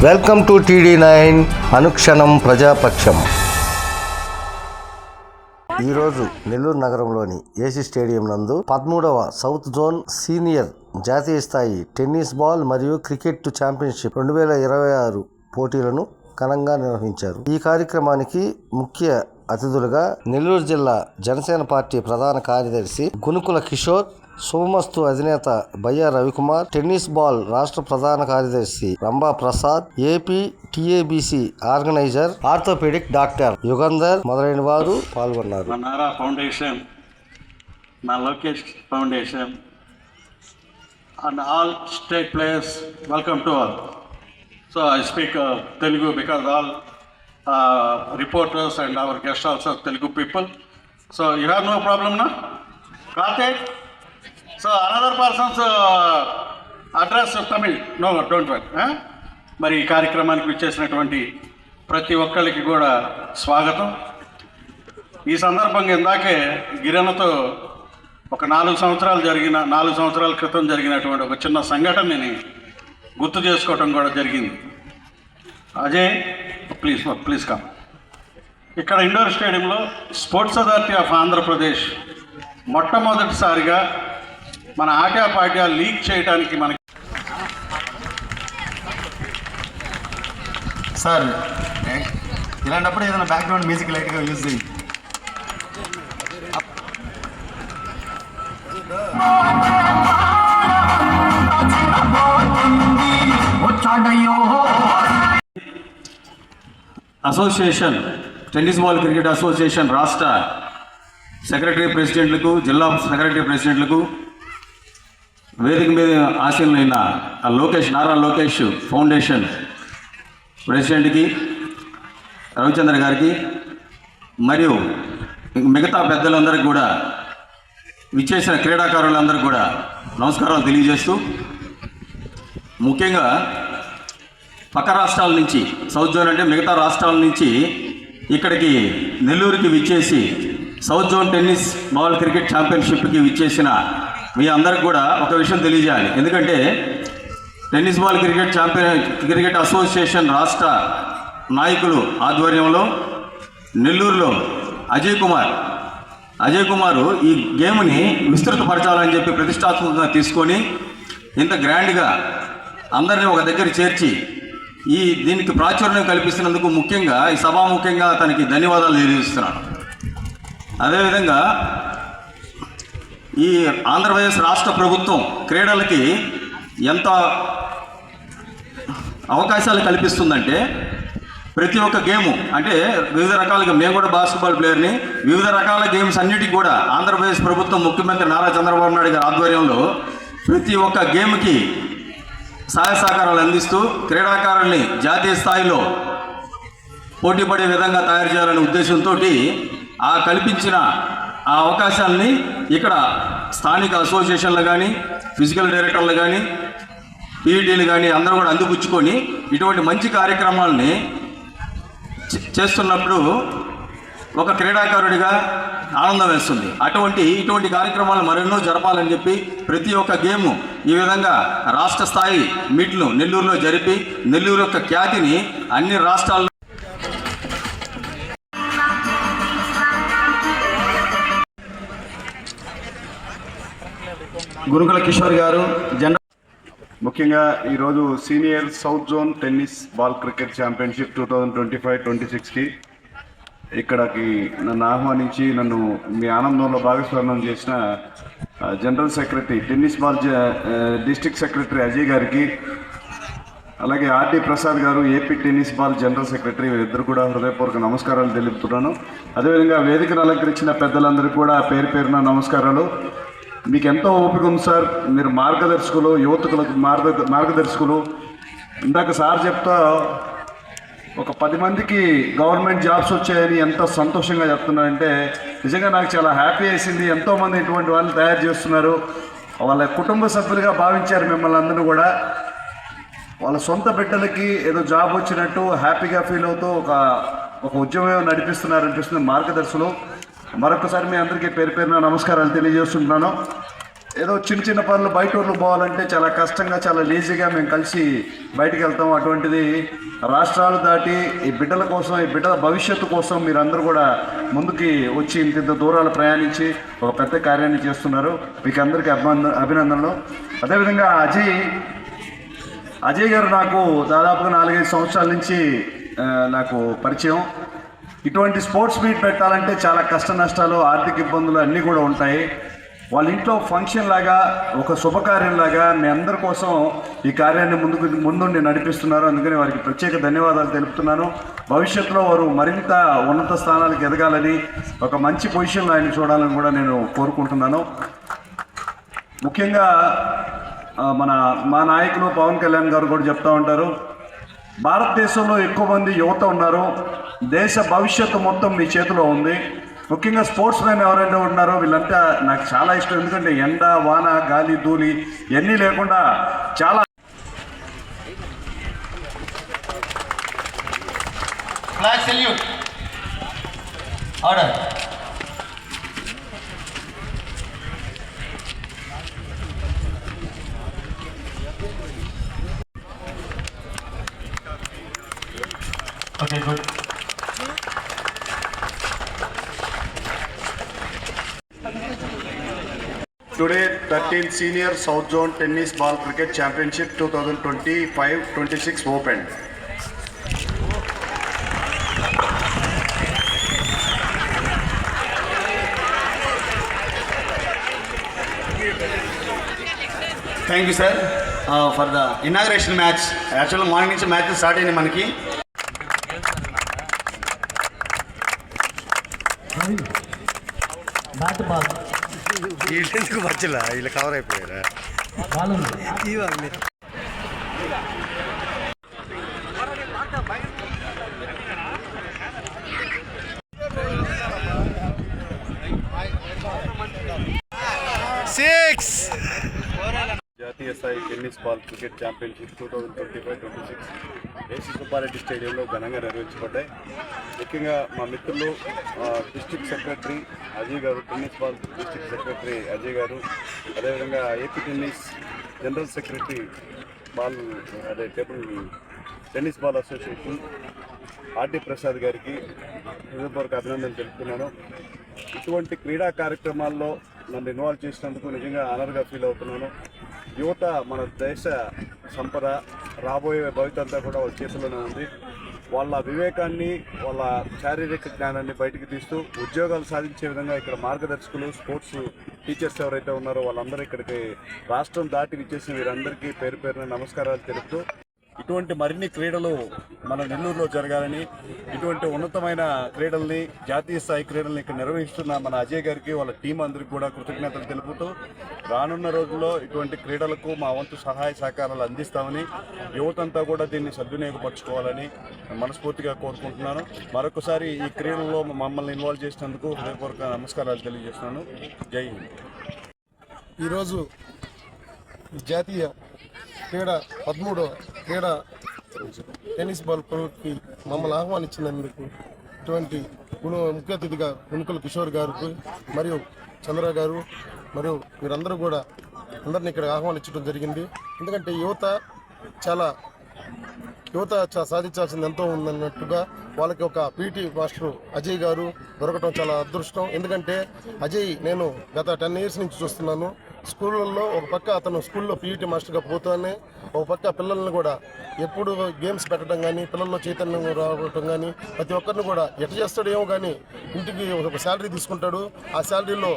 Welcome to TD9 అనుక్షణం ప్రజాపక్షం. ఈరోజు నెల్లూరు నగరంలోని AC stadium నందు 13వ సౌత్ జోన్ సీనియర్ జాతీయ స్థాయి టెన్నిస్ బాల్ మరియు క్రికెట్ ఛాంపియన్షిప్ 2026 పోటీలను ఘనంగా నిర్వహించారు. ఈ కార్యక్రమానికి ముఖ్య అతిథులుగా నెల్లూరు జిల్లా జనసేన పార్టీ ప్రధాన కార్యదర్శి గునుకుల కిషోర్, సోమస్తు అధినేత బయ్యా రవికుమార్, టెన్నిస్ బాల్ రాష్ట్ర ప్రధాన కార్యదర్శి Rambha Prasad, AP TABC organiser orthopaedic doctor Yugandhar మొదలైన వారు పాల్గొన్నారు. మా నారా ఫౌండేషన్, మా Lokesh foundation and all state players, welcome to all. So I speak Telugu because all reporters and our guests also Telugu people. So you have no problem now? Karthik? So another person's address Tamil? No, don't worry. మరి ఈ కార్యక్రమానికి విచ్చేసినటువంటి ప్రతి ఒక్కరికి కూడా స్వాగతం. ఈ సందర్భంగా ఇందాకే గిరణతో ఒక 4 సంవత్సరాల క్రితం జరిగినటువంటి ఒక చిన్న సంఘటనని గుర్తు చేసుకోవటం కూడా జరిగింది. Ajay please come. ఇక్కడ ఇండోర్ స్టేడియంలో స్పోర్ట్స్ అథారిటీ ఆఫ్ ఆంధ్రప్రదేశ్ మొట్టమొదటిసారిగా మన ఆటపాట్యా లీగ్ చేయడానికి మనకి సార్ ఇలాంటప్పుడు ఏదైనా బ్యాక్గ్రౌండ్ మ్యూజిక్ లైట్గా యూజ్ చేయండి. Association tennis ball cricket association రాష్ట్ర సెక్రటరీ ప్రెసిడెంట్లకు, జిల్లా సెక్రటరీ ప్రెసిడెంట్లకు, వేదిక మీద ఆశీనులైన నారా లోకేష్ ఫౌండేషన్ ప్రెసిడెంట్కి, రవిచంద్ర గారికి మరియు మిగతా పెద్దలందరికీ కూడా, విచ్చేసిన క్రీడాకారులందరికీ కూడా నమస్కారాలు తెలియజేస్తూ, ముఖ్యంగా పక్క రాష్ట్రాల నుంచి, సౌత్ జోన్ అంటే మిగతా రాష్ట్రాల నుంచి ఇక్కడికి నెల్లూరుకి విచ్చేసి south zone tennis ball cricket ఛాంపియన్షిప్కి విచ్చేసిన మీ అందరికి కూడా ఒక విషయం తెలియజేయాలి. ఎందుకంటే టెన్నిస్ బాల్ క్రికెట్ అసోసియేషన్ రాష్ట్ర నాయకులు ఆధ్వర్యంలో నెల్లూరులో అజయ్ కుమార్ ఈ గేమ్ని విస్తృతపరచాలని చెప్పి ప్రతిష్టాత్మకంగా తీసుకొని ఇంత గ్రాండ్గా అందరినీ ఒక దగ్గర చేర్చి దీనికి ప్రాచుర్యం కల్పిస్తున్నందుకు ఈ సభాముఖ్యంగా తనకి ధన్యవాదాలు తెలియజేస్తున్నాను. అదేవిధంగా ఈ ఆంధ్రప్రదేశ్ రాష్ట్ర ప్రభుత్వం క్రీడలకి ఎంత అవకాశాలు కల్పిస్తుందంటే, ప్రతి ఒక్క గేము అంటే వివిధ రకాలుగా, మేము కూడా బాస్కెట్బాల్ ప్లేయర్ని, వివిధ రకాల గేమ్స్ అన్నిటికీ కూడా ఆంధ్రప్రదేశ్ ప్రభుత్వం ముఖ్యమంత్రి నారా చంద్రబాబు నాయుడు గారి ఆధ్వర్యంలో ప్రతి ఒక్క గేమ్కి సహాయ సహకారాలు అందిస్తూ క్రీడాకారుల్ని జాతీయ స్థాయిలో పోటీ పడే విధంగా తయారు చేయాలనే ఉద్దేశంతో కల్పించిన ఆ అవకాశాలని ఇక్కడ స్థానిక అసోసియేషన్లు కానీ, ఫిజికల్ డైరెక్టర్లు కానీ, పీఈటీలు కానీ అందరూ కూడా అందిపుచ్చుకొని ఇటువంటి మంచి కార్యక్రమాలని చేస్తున్నప్పుడు ఒక క్రీడాకారుడిగా ఆనందం వేస్తుంది. ఇటువంటి కార్యక్రమాలు మరెన్నో జరపాలని చెప్పి ప్రతి ఒక్క గేము ఈ విధంగా రాష్ట్ర స్థాయి మీట్లు నెల్లూరులో జరిపి నెల్లూరు యొక్క ఖ్యాతిని అన్ని రాష్ట్రాల్లో గునుకుల కిషోర్ గారు ముఖ్యంగా ఈరోజు senior south zone tennis ball cricket championship 2025-26కి ఇక్కడికి నన్ను ఆహ్వానించి నన్ను మీ ఆనందంలో భాగస్వామ్యం చేసిన general secretary tennis ball district secretary Ajay గారికి, అలాగే R D Prasad garu AP tennis ball general secretary, వీరిద్దరు కూడా హృదయపూర్వక నమస్కారాలు తెలుపుతున్నాను. అదేవిధంగా వేదికను అలంకరించిన పెద్దలందరికీ కూడా పేరున నమస్కారాలు. మీకు ఎంతో ఓపిక ఉంది సార్, మీరు మార్గదర్శకులు, యువతకులకు మార్గదర్శకులు. ఇందాక సార్ చెప్తా ఒక 10 మందికి గవర్నమెంట్ జాబ్స్ వచ్చాయని ఎంత సంతోషంగా చెప్తున్నారంటే నిజంగా నాకు చాలా హ్యాపీ వేసింది. ఎంతోమంది ఇటువంటి వాళ్ళు తయారు చేస్తున్నారు. వాళ్ళ కుటుంబ సభ్యులుగా భావించారు మిమ్మల్ని అందరూ కూడా. వాళ్ళ సొంత బిడ్డలకి ఏదో జాబ్ వచ్చినట్టు హ్యాపీగా ఫీల్ అవుతూ ఒక ఉద్యమం నడిపిస్తున్నారనిపిస్తుంది మార్గదర్శులు. మరొకసారి మీ అందరికీ పేరున నమస్కారాలు తెలియజేస్తున్నాను. ఏదో చిన్న చిన్న పనులు బయట ఊర్లు పోవాలంటే చాలా కష్టంగా, చాలా లేజీగా మేము కలిసి బయటికి వెళ్తాం. అటువంటిది రాష్ట్రాలు దాటి ఈ బిడ్డల కోసం, ఈ బిడ్డల భవిష్యత్తు కోసం మీరందరూ కూడా ముందుకి వచ్చి ఇంత దూరాలు ప్రయాణించి ఒక పెద్ద కార్యాన్ని చేస్తున్నారు. మీకు అందరికీ అభినందనలు. అదేవిధంగా అజయ్ గారు నాకు దాదాపుగా 4-5 సంవత్సరాల నుంచి నాకు పరిచయం. ఇటువంటి స్పోర్ట్స్ మీట్ పెట్టాలంటే చాలా కష్ట నష్టాలు, ఆర్థిక ఇబ్బందులు అన్నీ కూడా ఉంటాయి. వాళ్ళ ఇంట్లో ఫంక్షన్ లాగా, ఒక శుభకార్యం లాగా మీ అందరి కోసం ఈ కార్యాన్ని ముందుండి నడిపిస్తున్నారు. అందుకని వారికి ప్రత్యేక ధన్యవాదాలు తెలుపుతున్నాను. భవిష్యత్తులో వారు మరింత ఉన్నత స్థానాలకు ఎదగాలని, ఒక మంచి పొజిషన్లో ఆయన చూడాలని కూడా నేను కోరుకుంటున్నాను. ముఖ్యంగా మా నాయకులు పవన్ కళ్యాణ్ గారు కూడా చెప్తూ ఉంటారు, భారతదేశంలో ఎక్కువ మంది యువత ఉన్నారు, దేశ భవిష్యత్తు మొత్తం మీ చేతిలో ఉంది. ముఖ్యంగా స్పోర్ట్స్ మ్యాన్ ఎవరైనా ఉన్నారో వీళ్ళంతా నాకు చాలా ఇష్టం. ఎందుకంటే ఎండ, వాన, గాలి, ధూళి ఇవన్నీ లేకుండా చాలా flag salute order. Okay, good. Today, 13th Senior South Zone Tennis Ball Cricket Championship 2025-26 opened. Thank you sir for the inauguration match. యాక్చువల్గా మార్నింగ్ నుంచి మ్యాచ్ స్టార్ట్ అయింది మనకి. వీళ్ళెందుకు మధ్యలో వీళ్ళు కవర్ అయిపోయారా? జాతీయ స్థాయి tennis ball cricket championship 2025-26 AC Subbareddy స్టేడియంలో ఘనంగా నిర్వహించబడ్డాయి. ముఖ్యంగా మా మిత్రులు డిస్ట్రిక్ట్ సెక్రటరీ అజయ్ గారు, tennis ball district secretary Ajay గారు, అదేవిధంగా AP tennis general secretary tennis ball association RT Prasad గారికి హృదయపూర్వక అభినందనలు తెలుపుతున్నాను. ఇటువంటి క్రీడా కార్యక్రమాల్లో నన్ను ఇన్వాల్వ్ చేసినందుకు నిజంగా ఆనర్గా ఫీల్ అవుతున్నాను. యువత మన దేశ సంపద, రాబోయే భవిత అంతా కూడా వాళ్ళ చేతుల్లోనే ఉంది. వాళ్ళ వివేకాన్ని, వాళ్ళ శారీరక జ్ఞానాన్ని బయటికి తీస్తూ ఉద్యోగాలు సాధించే విధంగా ఇక్కడ మార్గదర్శకులు, స్పోర్ట్స్ టీచర్స్ ఎవరైతే ఉన్నారో వాళ్ళందరూ ఇక్కడికి రాష్ట్రం దాటి విచ్చేసిన వీరందరికీ పేరు పేరున నమస్కారాలు తెలుపుతూ, ఇటువంటి మరిన్ని క్రీడలు మన నెల్లూరులో జరగాలని, ఇటువంటి ఉన్నతమైన క్రీడల్ని, జాతీయ స్థాయి క్రీడల్ని ఇక్కడ నిర్వహిస్తున్న మన అజయ్ గారికి, వాళ్ళ టీం అందరికీ కూడా కృతజ్ఞతలు తెలుపుతూ, రానున్న రోజుల్లో ఇటువంటి క్రీడలకు మా వంతు సహాయ సహకారాలు అందిస్తామని, యువతంతా కూడా దీన్ని సద్వినియోగపరచుకోవాలని మనస్ఫూర్తిగా కోరుకుంటున్నాను. మరొకసారి ఈ క్రీడల్లో మమ్మల్ని ఇన్వాల్వ్ చేసినందుకు హృదయపూర్వక నమస్కారాలు తెలియజేస్తున్నాను. జై హింద్. ఈరోజు జాతీయ క్రీడా 13వ క్రీడా టెన్నిస్ బాల్ కొనుక్కి మమ్మల్ని ఆహ్వానించినందుకు ఇటువంటి ముఖ్య అతిథిగా గుణుకుల కిషోర్ గారికి మరియు చంద్ర గారు మరియు మీరందరూ కూడా అందరినీ ఇక్కడ ఆహ్వానించడం జరిగింది. ఎందుకంటే యువత సాధించాల్సింది ఎంతో ఉందన్నట్టుగా వాళ్ళకి ఒక పీటీ మాస్టర్ అజయ్ గారు దొరకటం చాలా అదృష్టం. ఎందుకంటే అజయ్ నేను గత 10 years నుంచి చూస్తున్నాను. స్కూళ్ళల్లో ఒక పక్క అతను స్కూల్లో పీఈటీ మాస్టర్గా పోతూనే ఒక పక్క పిల్లల్ని కూడా ఎప్పుడు గేమ్స్ పెట్టడం కానీ, పిల్లల్లో చైతన్యం రావడం కానీ, ప్రతి ఒక్కరిని కూడా ఎట్లా చేస్తాడేమో కానీ ఇంటికి ఒక శాలరీ తీసుకుంటాడు. ఆ శాలరీలో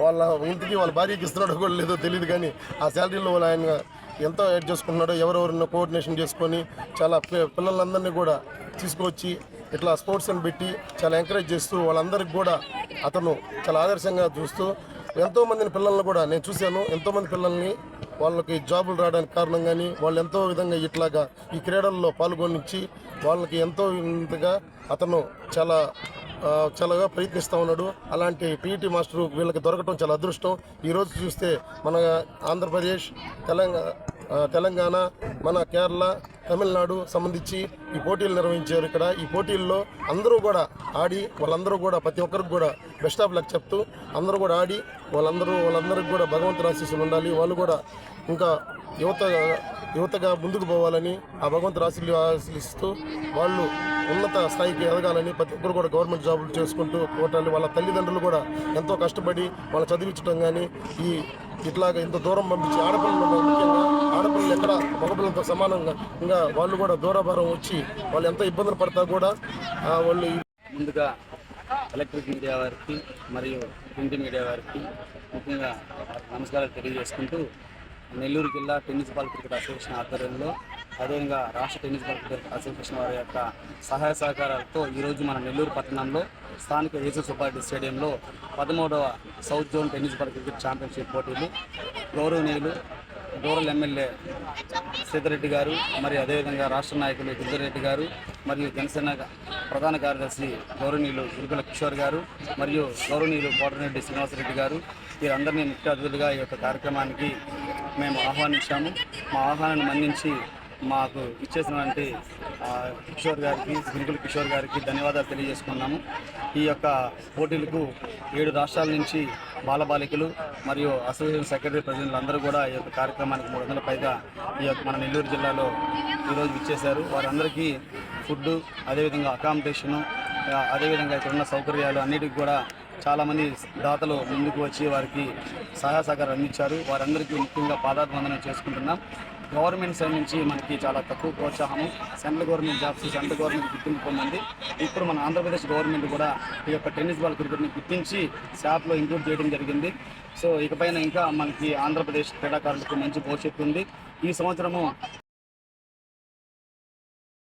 వాళ్ళ ఇంటికి వాళ్ళ భార్యకి ఇస్తున్నాడో కూడా లేదో తెలియదు, కానీ ఆ శాలరీలో ఆయన ఎంతో యాడ్ చేసుకుంటున్నాడో, ఎవరెవరినో కోఆర్డినేషన్ చేసుకొని చాలా పిల్లలందరినీ కూడా తీసుకువచ్చి ఇట్లా స్పోర్ట్స్ అని పెట్టి చాలా ఎంకరేజ్ చేస్తూ వాళ్ళందరికీ కూడా అతను చాలా ఆదర్శంగా చూస్తూ ఎంతోమందిని పిల్లల్ని కూడా నేను చూశాను. ఎంతోమంది పిల్లల్ని వాళ్ళకి జాబులు రావడానికి కారణం కానీ, వాళ్ళు ఎంతో విధంగా ఇట్లాగా ఈ క్రీడల్లో పాల్గొనిచ్చి వాళ్ళకి ఎంతో విధంగా అతను చాలా ప్రయత్నిస్తూ ఉన్నాడు. అలాంటి పీఈటీ మాస్టర్ వీళ్ళకి దొరకటం చాలా అదృష్టం. ఈరోజు చూస్తే మన ఆంధ్రప్రదేశ్, తెలంగాణ, తెలంగాణ, మన కేరళ, తమిళనాడు సంబంధించి ఈ పోటీలు నిర్వహించారు. ఇక్కడ ఈ పోటీల్లో అందరూ కూడా ఆడి వాళ్ళందరూ కూడా ప్రతి ఒక్కరికి కూడా బెస్ట్ ఆఫ్ లక్ చెప్తూ అందరూ కూడా ఆడి వాళ్ళందరికీ కూడా భగవంతుని ఆశీస్సులు ఉండాలి. వాళ్ళు కూడా ఇంకా యువతగా ముందుకు పోవాలని ఆ భగవంతుని ఆశీస్సులిస్తూ వాళ్ళు ఉన్నత స్థాయికి ఎదగాలని ప్రతి ఒక్కరు కూడా గవర్నమెంట్ జాబులు చేసుకుంటూ పోటాలి. వాళ్ళ తల్లిదండ్రులు కూడా ఎంతో కష్టపడి వాళ్ళు చదివించడం కానీ ఇట్లాగా ఇంత దూరం పంపించి ఆడపిల్లలు ముఖ్యంగా ఆడపిల్లలు ఎక్కడ మగపిల్లలతో సమానంగా ఇంకా వాళ్ళు కూడా దూరభారం వచ్చి వాళ్ళు ఎంత ఇబ్బందులు పడతా కూడా వాళ్ళు ముందుగా ఎలక్ట్రిక్ మీడియా వారికి మరియు ప్రింట్ మీడియా వారికి ముఖ్యంగా నమస్కారాలు తెలియజేసుకుంటూ నెల్లూరు జిల్లా టెన్నిస్ బాల్ క్రికెట్ అసోసియేషన్ ఆధ్వర్యంలో అదేవిధంగా రాష్ట్ర టెన్నిస్ బాల్ క్రికెట్ అసోసియేషన్ వారి యొక్క సహాయ సహకారాలతో ఈరోజు మన నెల్లూరు పట్టణంలో స్థానిక యేసు సుబ్బారెడ్డి స్టేడియంలో 13వ south zone tennis ball cricket championship పోటీలు గౌరవనీయులు రూరల్ ఎమ్మెల్యే సీతారెడ్డి గారు మరియు అదేవిధంగా రాష్ట్ర నాయకులు గిరిజరెడ్డి గారు మరియు జనసేన ప్రధాన కార్యదర్శి గౌరవనీయులు గురుకుల కిషోర్ గారు మరియు గౌరవనీయులు కోటరెడ్డి శ్రీనివాసరెడ్డి గారు వీరందరినీ ముఖ్య అతిథులుగా ఈ యొక్క కార్యక్రమానికి మేము ఆహ్వానించాము. మా ఆహ్వానాన్ని మన్నించి మాకు ఇచ్చేసినటువంటి కిషోర్ గారికి గురుకుల కిషోర్ గారికి ధన్యవాదాలు తెలియజేసుకున్నాము. ఈ యొక్క పోటీలకు 7 రాష్ట్రాల నుంచి బాలబాలికలు మరియు అసోసియేషన్ సెక్రటరీ ప్రెసిడెంట్లు అందరూ కూడా ఈ యొక్క కార్యక్రమానికి 300 పైగా ఈ యొక్క మన నెల్లూరు జిల్లాలో ఈరోజు ఇచ్చేశారు. వారందరికీ ఫుడ్, అదేవిధంగా అకామిడేషను, అదేవిధంగా ఇక్కడ ఉన్న సౌకర్యాలు అన్నిటికీ కూడా చాలామంది దాతలు ముందుకు వచ్చి వారికి సహాయ సహకారం అందించారు. వారందరికీ ముఖ్యంగా పాదాభివందనం చేసుకుంటున్నాం. గవర్నమెంట్ సైడ్ నుంచి మనకి చాలా తక్కువ ప్రోత్సాహము, central government jobs, central government గుర్తింపు పొందింది. ఇప్పుడు మన ఆంధ్రప్రదేశ్ గవర్నమెంట్ కూడా ఈ యొక్క టెన్నిస్ బాల్ క్రికెట్ని గుర్తించి శాప్లో ఇంక్లూడ్ చేయడం జరిగింది. సో ఇకపైన ఇంకా మనకి ఆంధ్రప్రదేశ్ క్రీడాకారులకు మంచి భవిష్యత్తు ఉంది. ఈ సంవత్సరము